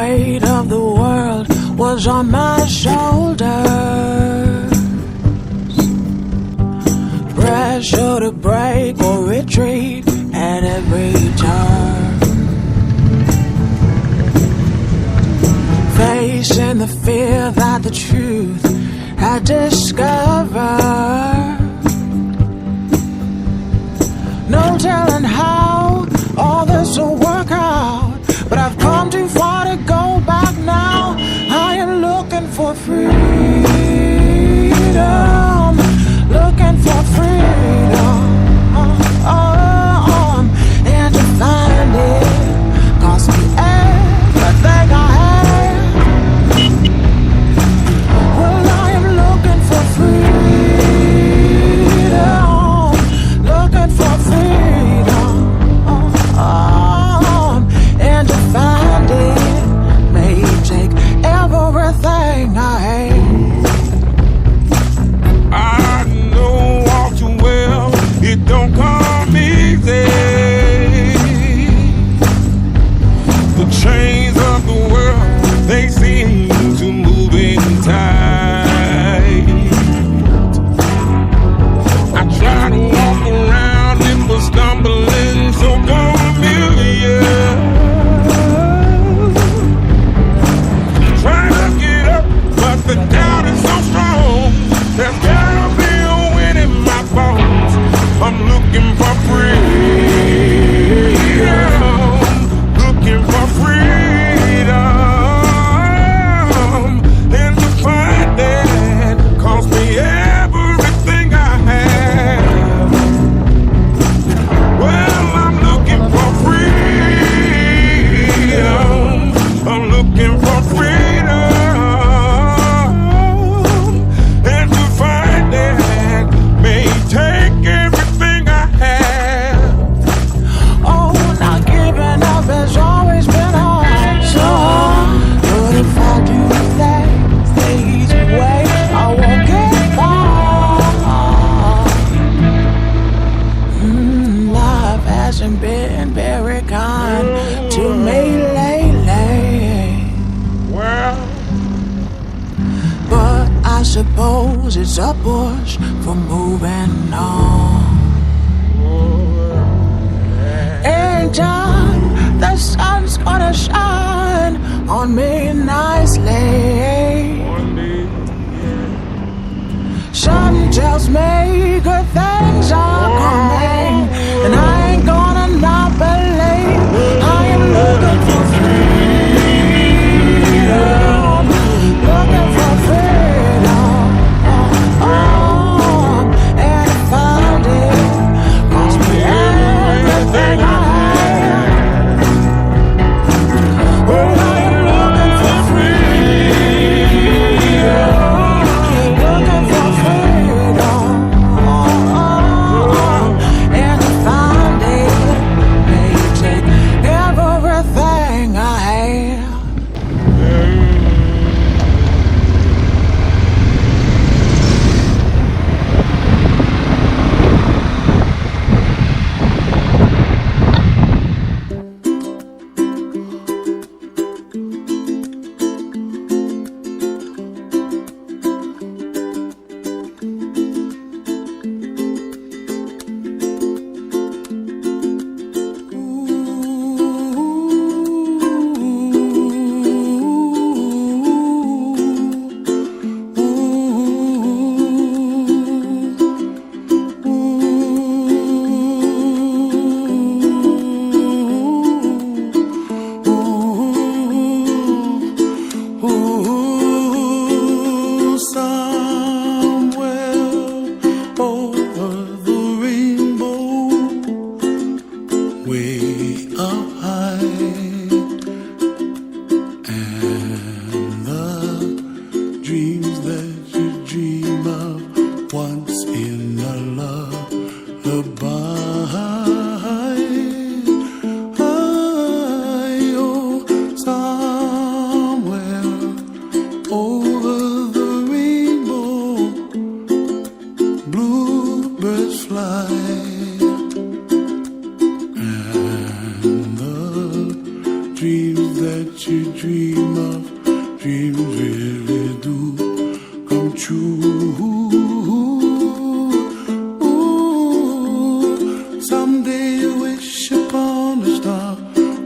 weight of the world was on my shoulders. Pressure to break or retreat at every turn. Facing the fear that the truth had discovered. No telling how all this will work out, but I've come too far to go back now. I am looking for freedom, looking for freedom, and to find it cost me everything I had. Well, I am looking for freedom, looking for freedom, and to find it may take everything I hate. I know all too well it don't come easy. The chains of the world, they seem to move in tight. I try to walk around it, but stumbling so familiar. Trying to get up, but the doubt is so strong. There's gotta be a wind in my bones. I'm looking for freedom, looking for freedom, and to find that cost me everything I have. Well, I'm looking for freedom, I'm looking for freedom, and to find that may take everything I have. Oh, not giving up has always been hard, so hard. But if I do things the easy way, I won't get far. Life hasn't been very kind to me lately, Well, but I suppose it's a push for moving on. In time, the sun's gonna shine on me nicely. one day, Sun tells me good things are coming, and I ain't gonna not believe. I am looking for freedom, looking for freedom, and to find it cost me everything I had. Oh, dream of dreams really do come true. Ooh, someday you wish upon a star,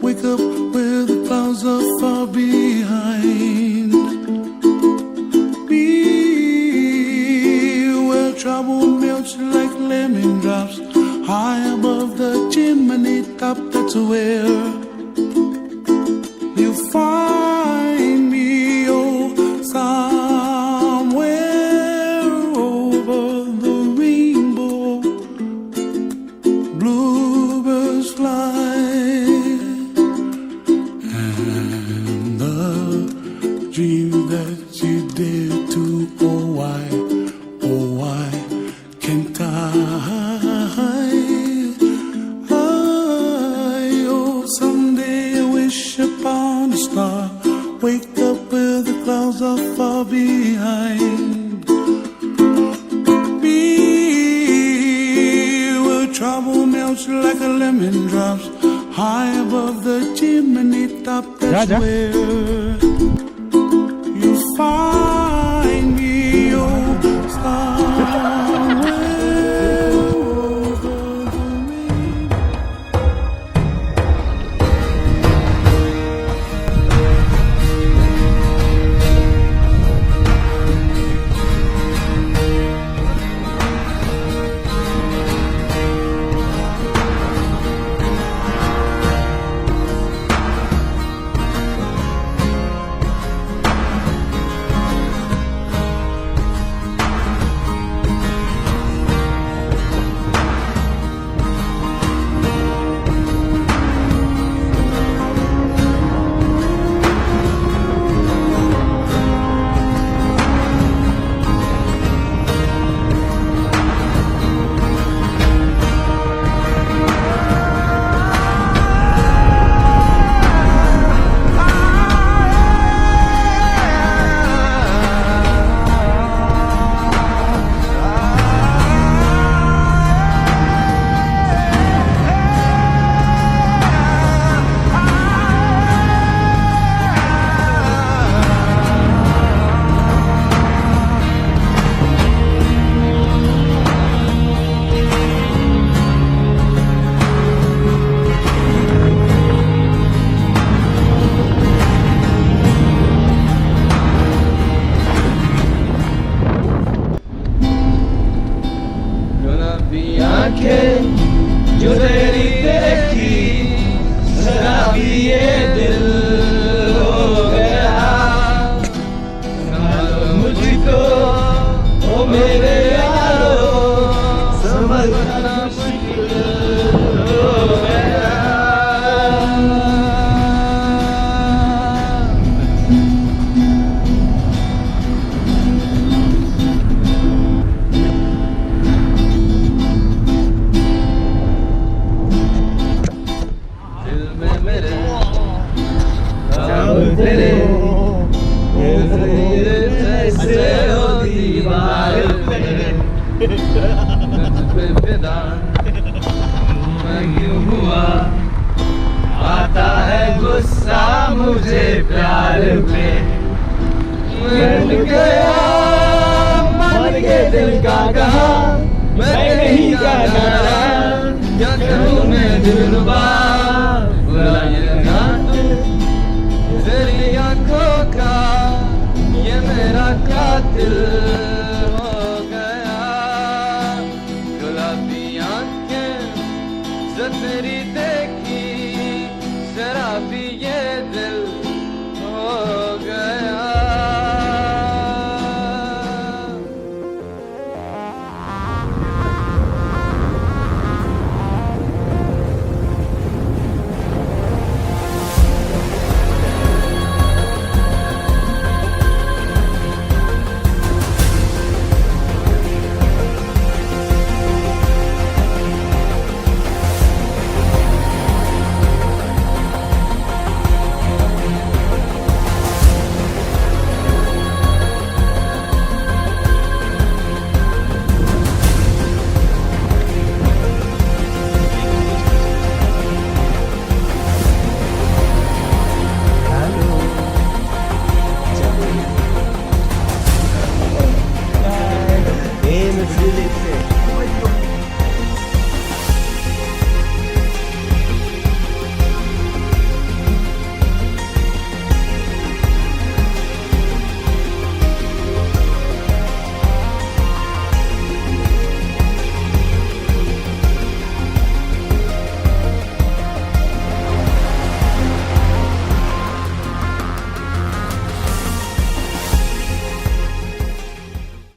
wake up where the clouds are far behind. Be where trouble melts like lemon drops, high above the chimney top. That's where you find me, oh, somewhere over the rainbow. Bluebirds fly, and the dream that you dare to, oh why can't I? Upon a star, wake up where the clouds are far behind. Be where trouble melts like a lemon drops, high above the chimney top. That's where you find me, oh, somewhere. जो तेरी देखी शराबी ये दिल हो गया, मुझको ओ मेरे यारो समझना मुश्किल हो गया। तेरे ऐसे हो दीवार पे फिदा मैं क्यों हुआ, आता है गुस्सा मुझे प्यार पे। मिल गया मान के दिल का कहा मैं नहीं जाना, क्या करूँ मैं दिलरुबा बुरा ये तेरी आँखों का ये मेरा कातिल।